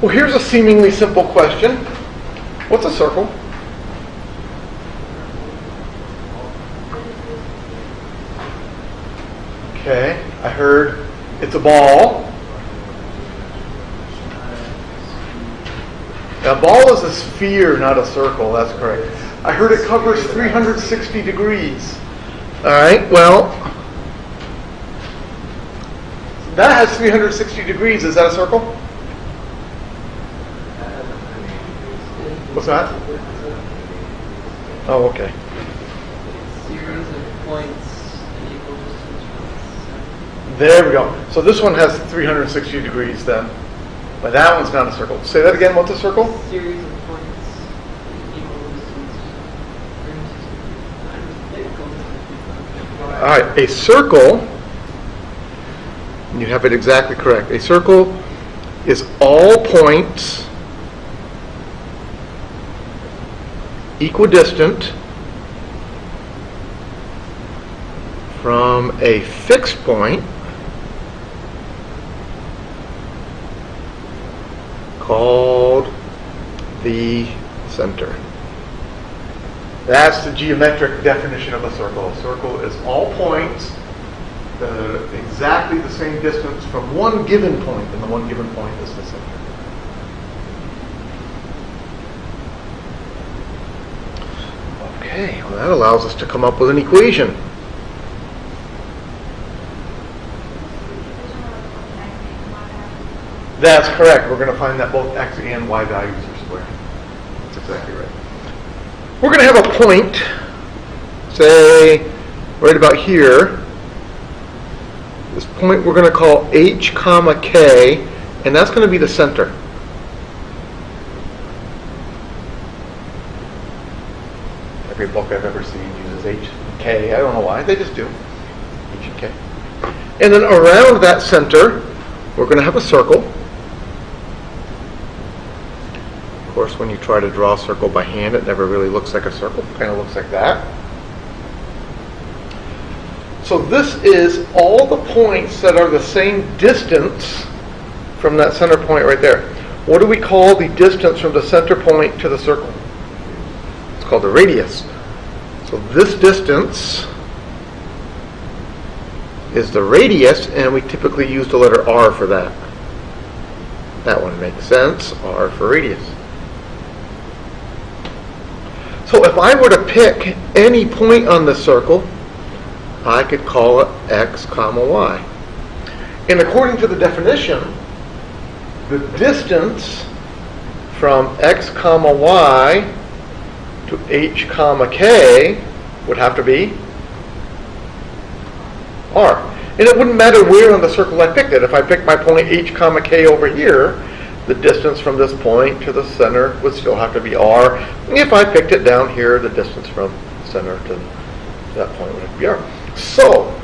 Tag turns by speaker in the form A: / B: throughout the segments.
A: Well, here's a seemingly simple question. What's a circle? Okay, I heard it's a ball. Now, a ball is a sphere, not a circle. That's correct. I heard it covers 360 degrees. All right, well, that has 360 degrees. Is that a circle? What's that? Oh, okay.
B: Series of points and equal distance from the center.
A: There we go. So this one has 360 degrees then. But that one's not a circle. Say that again. What's a circle?
B: Series of points equal distance.
A: All right. A circle, you have it exactly correct. A circle is all points equidistant from a fixed point called the center. That's the geometric definition of a circle. A circle is all points that are exactly the same distance from one given point, and the one given point is the center. Okay, well that allows us to come up with an equation. That's correct. We're going to find that both x and y values are square. That's exactly right. We're going to have a point, say, right about here. This point we're going to call h comma k, and that's going to be the center. Every book I've ever seen uses h and k. I don't know why. They just do. H and k. And then around that center, we're going to have a circle. Of course, when you try to draw a circle by hand, it never really looks like a circle. It kind of looks like that. So this is all the points that are the same distance from that center point right there. What do we call the distance from the center point to the circle? It's called the radius. So this distance is the radius, and we typically use the letter r for that. That one makes sense, r for radius. So if I were to pick any point on the circle, I could call it x comma y. And according to the definition, the distance from x comma y to h comma k would have to be r. And it wouldn't matter where on the circle I picked it. If I picked my point h comma k over here, the distance from this point to the center would still have to be r. And if I picked it down here, the distance from the center to that point would have to be r. So,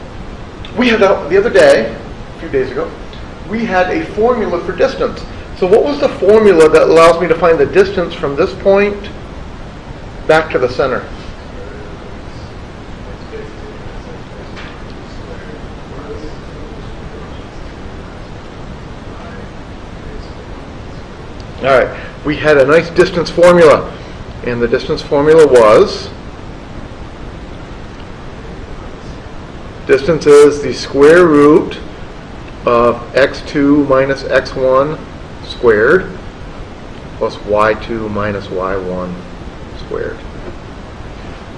A: we had the other day, a few days ago, we had a formula for distance. So what was the formula that allows me to find the distance from this point back to the center? All right, we had a nice distance formula, and the distance formula was distance is the square root of x2 minus x1 squared plus y2 minus y1 squared.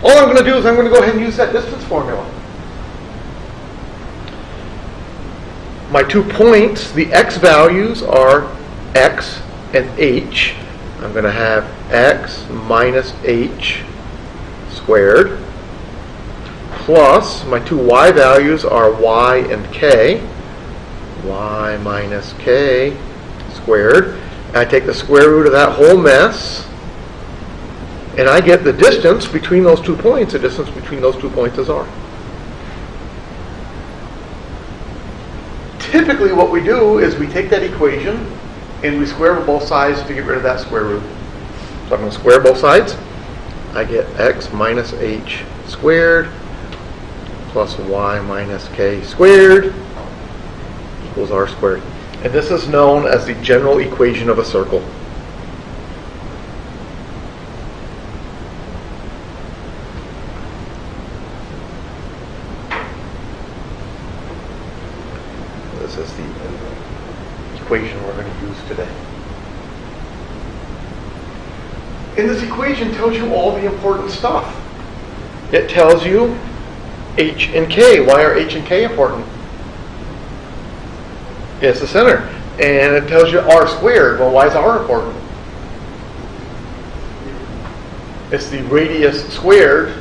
A: All I'm going to do is I'm going to go ahead and use that distance formula. My 2 points, the x values are x and h. I'm going to have x minus h squared plus my 2 y values are y and k. Y minus k squared. I take the square root of that whole mess, and I get the distance between those 2 points. The distance between those 2 points is r. Typically what we do is we take that equation and we square both sides to get rid of that square root. So I'm going to square both sides. I get x minus h squared plus y minus k squared equals r squared. And this is known as the general equation of a circle. This is the equation we're going to use today. And this equation tells you all the important stuff. It tells you h and k. Why are h and k important? It's the center. And it tells you r squared. Well, why is r important? It's the radius squared.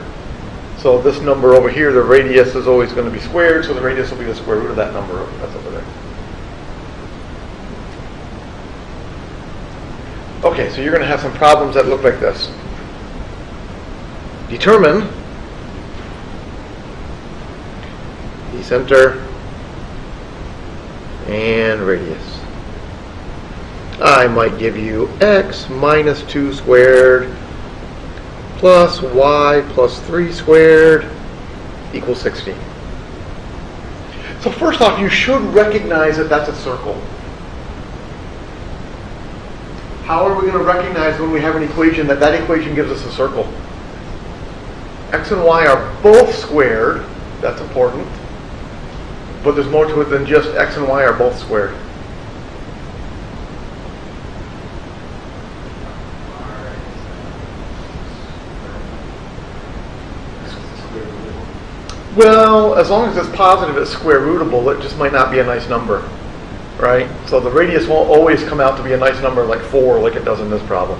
A: So this number over here, the radius is always going to be squared, so the radius will be the square root of that number that's over there. Okay, so you're going to have some problems that look like this. Determine the center and radius. I might give you x minus 2 squared plus y plus 3 squared equals 16. So first off, you should recognize that that's a circle. How are we going to recognize when we have an equation that that equation gives us a circle? X and y are both squared. That's important. But there's more to it than just x and y are both squared. Well, as long as it's positive, it's square rootable. It just might not be a nice number, right? So the radius won't always come out to be a nice number like 4 like it does in this problem.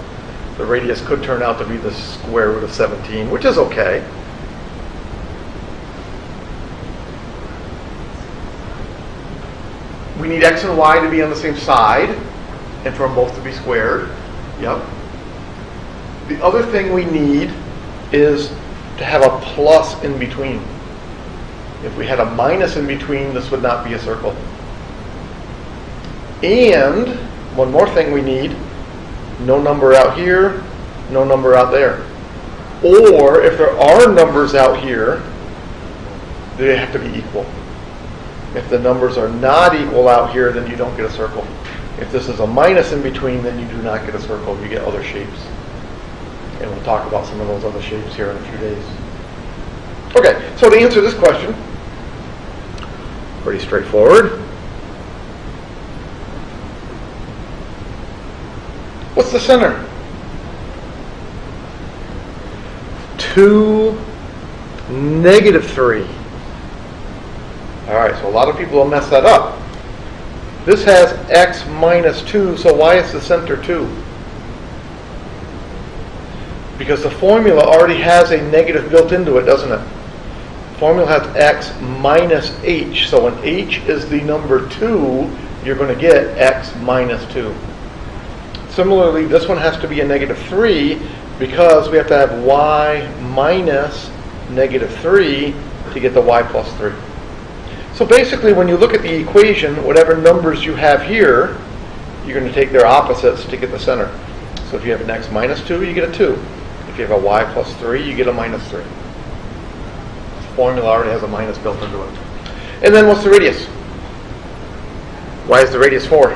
A: The radius could turn out to be the square root of 17, which is okay. We need x and y to be on the same side and for them both to be squared. Yep. The other thing we need is to have a plus in between. If we had a minus in between, this would not be a circle. And one more thing we need, no number out here, no number out there. Or if there are numbers out here, they have to be equal. If the numbers are not equal out here, then you don't get a circle. If this is a minus in between, then you do not get a circle. You get other shapes. And we'll talk about some of those other shapes here in a few days. Okay, so to answer this question, pretty straightforward. What's the center? 2, -3. All right, so a lot of people will mess that up. This has x minus 2, so why is the center 2? Because the formula already has a negative built into it, doesn't it? The formula has x minus h, so when h is the number 2, you're going to get x minus 2. Similarly, this one has to be a -3 because we have to have y minus -3 to get the y plus 3. So basically, when you look at the equation, whatever numbers you have here, you're going to take their opposites to get the center. So if you have an x minus 2, you get a 2. If you have a y plus 3, you get a minus 3. The formula already has a minus built into it. And then what's the radius? Why is the radius 4?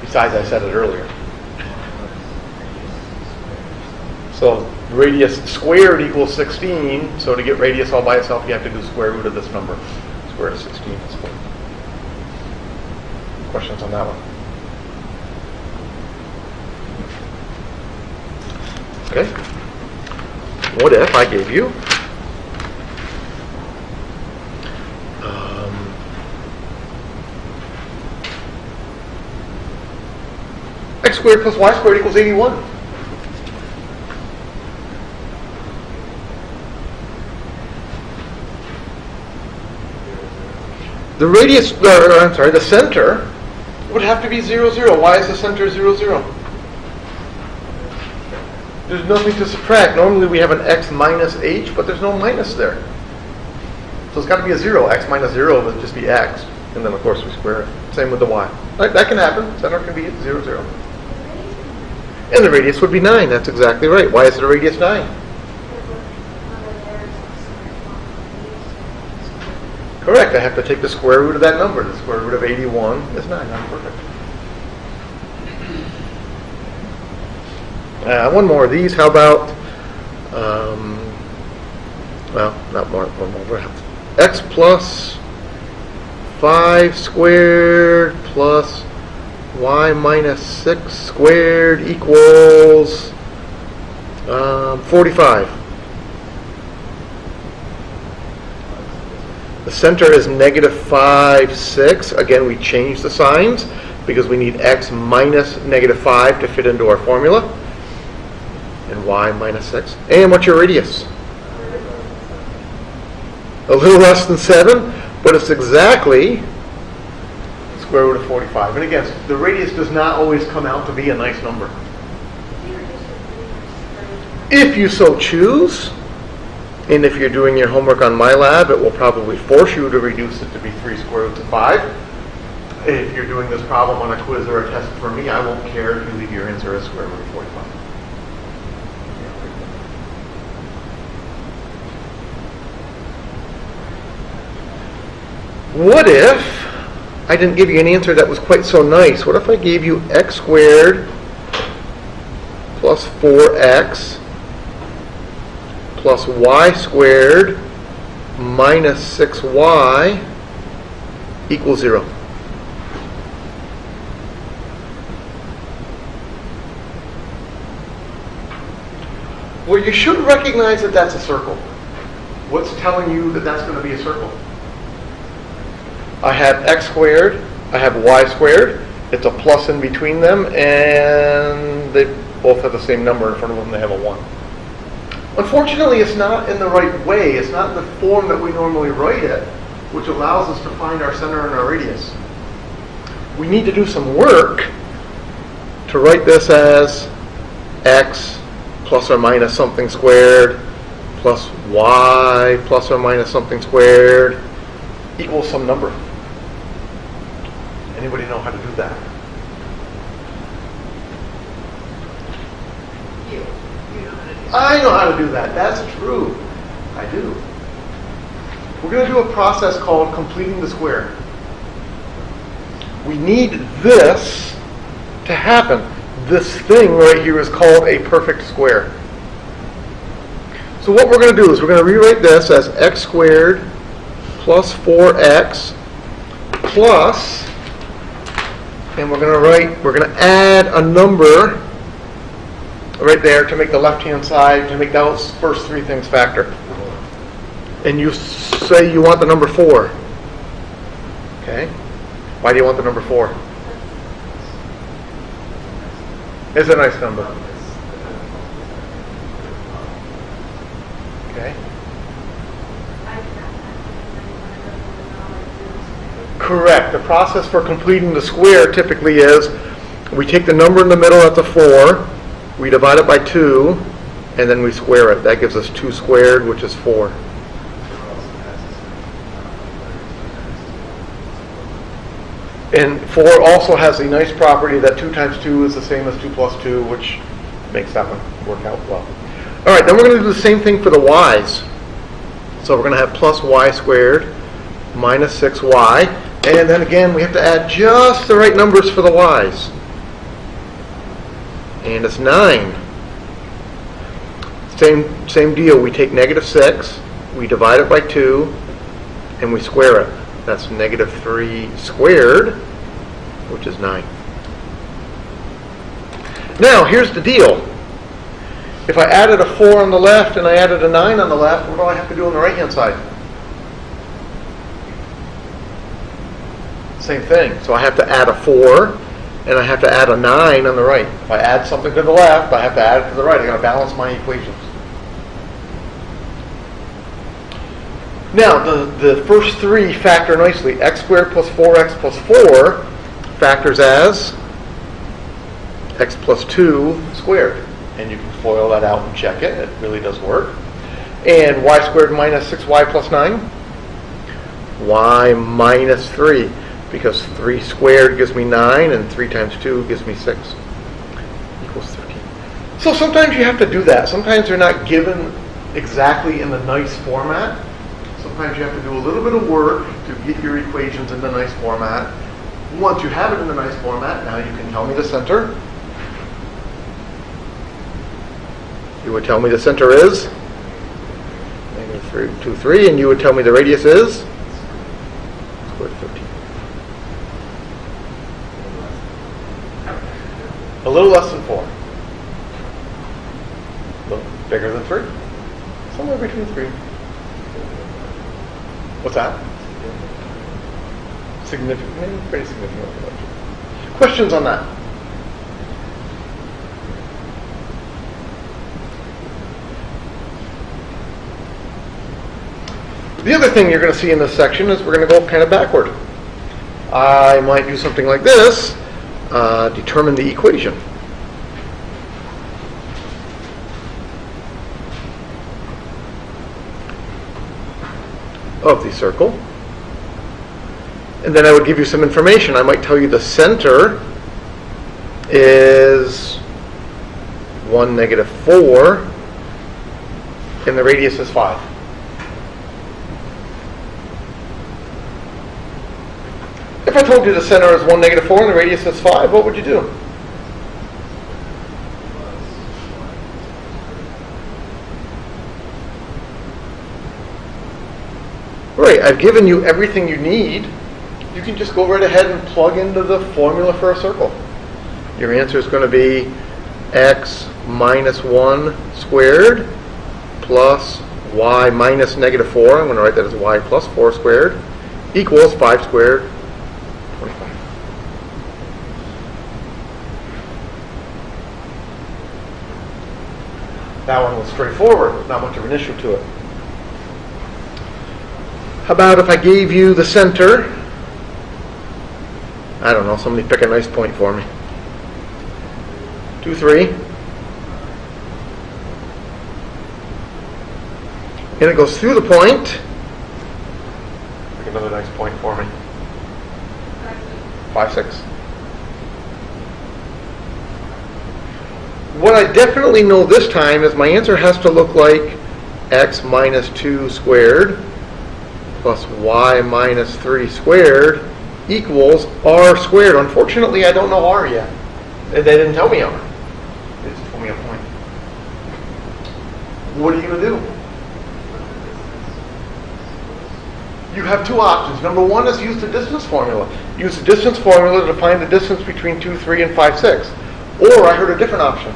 A: Besides, I said it earlier. So radius squared equals 16. So to get radius all by itself, you have to do square root of this number. Square root of 16 is 4. Questions on that one? Okay. What if I gave you x squared plus y squared equals 81? The radius, the center would have to be 0, 0. Why is the center 0, 0? There's nothing to subtract. Normally we have an x minus h, but there's no minus there. So it's got to be a 0. X minus 0 would just be x. And then, of course, we square it. Same with the y. That can happen. Center can be 0, 0. And the radius would be 9. That's exactly right. Why is the radius 9? Correct, I have to take the square root of that number. The square root of 81 is 9. I'm perfect. One more of these. How about, well, not more, one more. X plus 5 squared plus y minus 6 squared equals 45. The center is negative 5, 6. Again, we change the signs because we need x minus negative 5 to fit into our formula. And y minus 6. And what's your radius? A little less than 7, but it's exactly the square root of 45. And again, the radius does not always come out to be a nice number. If you so choose, and if you're doing your homework on my lab, it will probably force you to reduce it to be 3 square roots of 5. If you're doing this problem on a quiz or a test for me, I won't care if you leave your answer as square root of 45. What if I didn't give you an answer that was quite so nice? What if I gave you x squared plus 4x plus y squared minus 6y equals 0? Well, you should recognize that that's a circle. What's telling you that that's going to be a circle? I have x squared, I have y squared, it's a plus in between them, and they both have the same number in front of them, they have a 1. Unfortunately, it's not in the right way, it's not in the form that we normally write it, which allows us to find our center and our radius. We need to do some work to write this as x plus or minus something squared plus y plus or minus something squared equals some number. Anybody know how to do that?
B: You know how to do that.
A: I know how to do that. That's true. I do. We're going to do a process called completing the square. We need this to happen. This thing right here is called a perfect square. So what we're going to do is we're going to rewrite this as x squared plus 4x plus, and we're going to add a number right there to make the left-hand side, to make those first three things factor. And you say you want the number 4. Okay? Why do you want the number 4? It's a nice number. Okay? Correct. The process for completing the square typically is we take the number in the middle, that's a 4, we divide it by 2, and then we square it. That gives us 2 squared, which is 4. And 4 also has a nice property that 2 times 2 is the same as 2 plus 2, which makes that one work out well. All right, then we're going to do the same thing for the y's. So we're going to have plus y squared minus 6y. And then again, we have to add just the right numbers for the y's. And it's 9. Same deal. We take negative 6, we divide it by 2, and we square it. That's negative 3 squared, which is 9. Now, here's the deal. If I added a 4 on the left and I added a 9 on the left, what do I have to do on the right-hand side? Same thing. So I have to add a 4 and I have to add a 9 on the right. If I add something to the left, I have to add it to the right. I've got to balance my equations. Now, the first 3 factor nicely. X squared plus 4x plus 4 factors as x plus 2 squared. And you can FOIL that out and check it. It really does work. And y squared minus 6y plus 9? Y minus 3. Because 3 squared gives me 9, and 3 times 2 gives me 6. Equals 13. So sometimes you have to do that. Sometimes they're not given exactly in the nice format. Sometimes you have to do a little bit of work to get your equations into nice format. Once you have it in a nice format, now you can tell me the center. You would tell me the center is -3, 2, 3, and you would tell me the radius is square root of 13. A little less than 4. A little bigger than 3. Somewhere between 3. What's that? Significant, maybe pretty significant. Questions on that? The other thing you're going to see in this section is we're going to go kind of backward. I might do something like this. Determine the equation. Of the circle. And then I would give you some information. I might tell you the center is 1, -4, and the radius is 5. If I told you the center is 1, -4, and the radius is 5, what would you do? Right, I've given you everything you need. You can just go right ahead and plug into the formula for a circle. Your answer is going to be x minus 1 squared plus y minus -4. I'm going to write that as y plus 4 squared equals 5 squared, 25. That one was straightforward. Not much of an issue to it. How about if I gave you the center? I don't know, somebody pick a nice point for me. 2, 3. And it goes through the point. Pick another nice point for me. 5, 6. What I definitely know this time is my answer has to look like x minus 2 squared plus y minus 3 squared equals r squared. Unfortunately, I don't know r yet. They didn't tell me r. They just told me a point. What are you going to do? You have two options. Number one is use the distance formula. Use the distance formula to find the distance between 2, 3, and 5, 6. Or I heard a different option.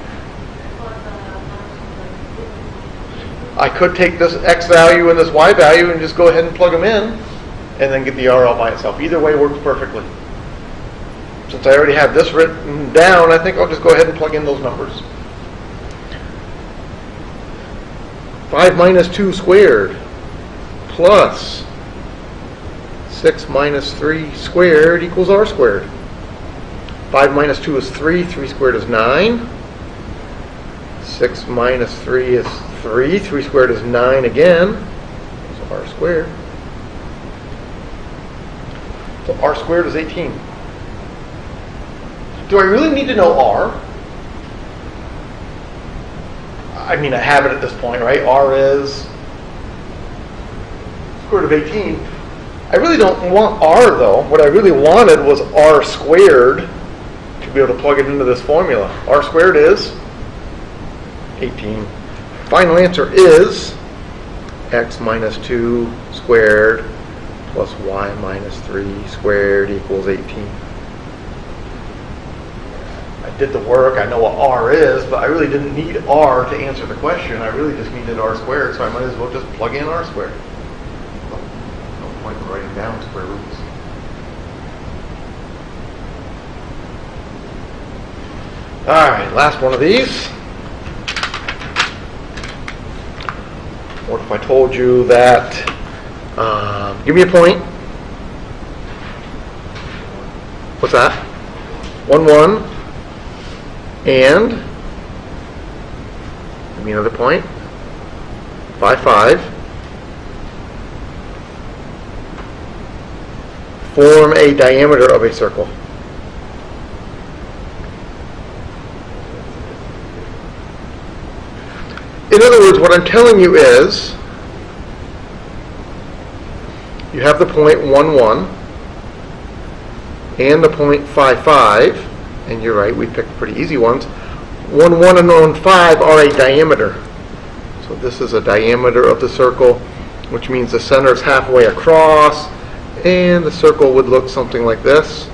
A: I could take this x value and this y value and just go ahead and plug them in and then get the r all by itself. Either way works perfectly. Since I already have this written down, I think I'll just go ahead and plug in those numbers. 5 minus 2 squared plus 6 minus 3 squared equals r squared. 5 minus 2 is 3. 3 squared is 9. 6 minus 3 is 3. 3 squared is 9 again. So r squared. So r squared is 18. Do I really need to know r? I mean, I have it at this point, right? R is square root of 18. I really don't want r, though. What I really wanted was r squared to be able to plug it into this formula. R squared is 18. Final answer is x minus 2 squared plus y minus 3 squared equals 18. I did the work. I know what r is, but I really didn't need r to answer the question. I really just needed r squared, so I might as well just plug in r squared. No point in writing down square roots. All right, last one of these. What if I told you that, give me a point. What's that? 1, 1. And, give me another point. 5, 5. Form a diameter of a circle. In other words, what I'm telling you is you have the point 1, 1 and the point 5, 5, and you're right, we picked pretty easy ones. 1, 1 and 1, 5 are a diameter. So this is a diameter of the circle, which means the center is halfway across, and the circle would look something like this.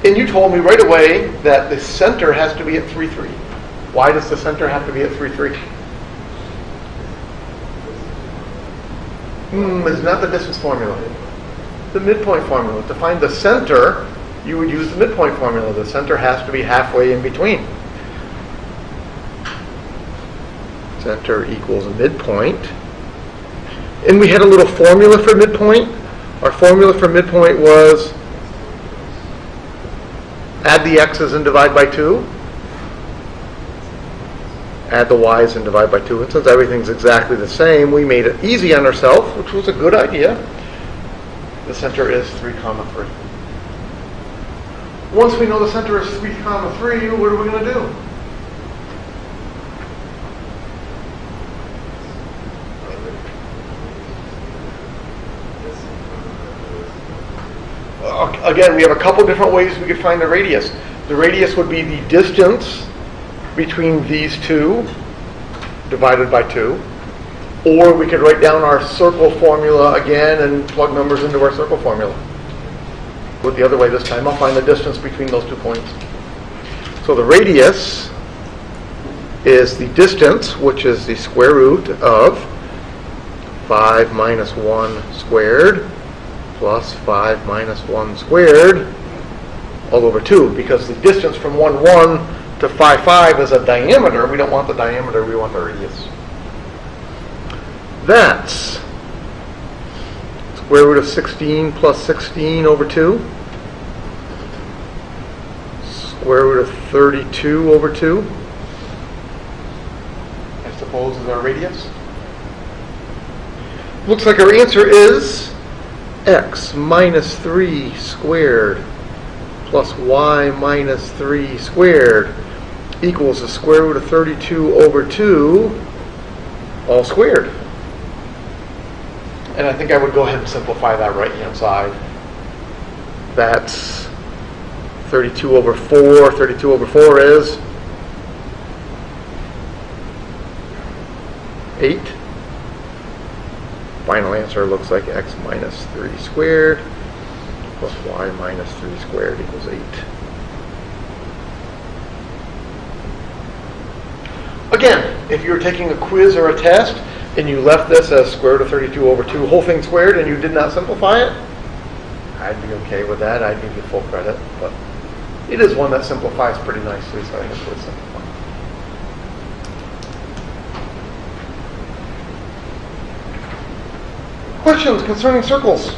A: And you told me right away that the center has to be at 3, 3. Why does the center have to be at 3, 3? It's not the distance formula. The midpoint formula. To find the center, you would use the midpoint formula. The center has to be halfway in between. Center equals midpoint. And we had a little formula for midpoint. Our formula for midpoint was add the x's and divide by 2. Add the y's and divide by 2. And since everything's exactly the same, we made it easy on ourselves, which was a good idea. The center is 3, 3. Once we know the center is 3, 3, what are we going to do? Again, we have a couple different ways we could find the radius. The radius would be the distance between these two divided by 2. Or we could write down our circle formula again and plug numbers into our circle formula. Do it the other way this time. I'll find the distance between those 2 points. So the radius is the distance, which is the square root of 5 minus 1 squared plus 5 minus 1 squared all over 2, because the distance from 1, 1 to 5, 5 is a diameter. We don't want the diameter, we want the radius. That's square root of 16 plus 16 over 2. Square root of 32 over 2. I suppose is our radius. Looks like our answer is x minus 3 squared plus y minus 3 squared equals the square root of 32 over 2 all squared. And I think I would go ahead and simplify that right hand side. That's 32 over 4. 32 over 4 is 8. Final answer looks like x minus 3 squared plus y minus 3 squared equals 8. Again, if you were taking a quiz or a test and you left this as square root of 32 over 2, whole thing squared, and you did not simplify it, I'd be okay with that. I'd give you full credit. But it is one that simplifies pretty nicely, so I think it's worth simplifying. Questions concerning circles?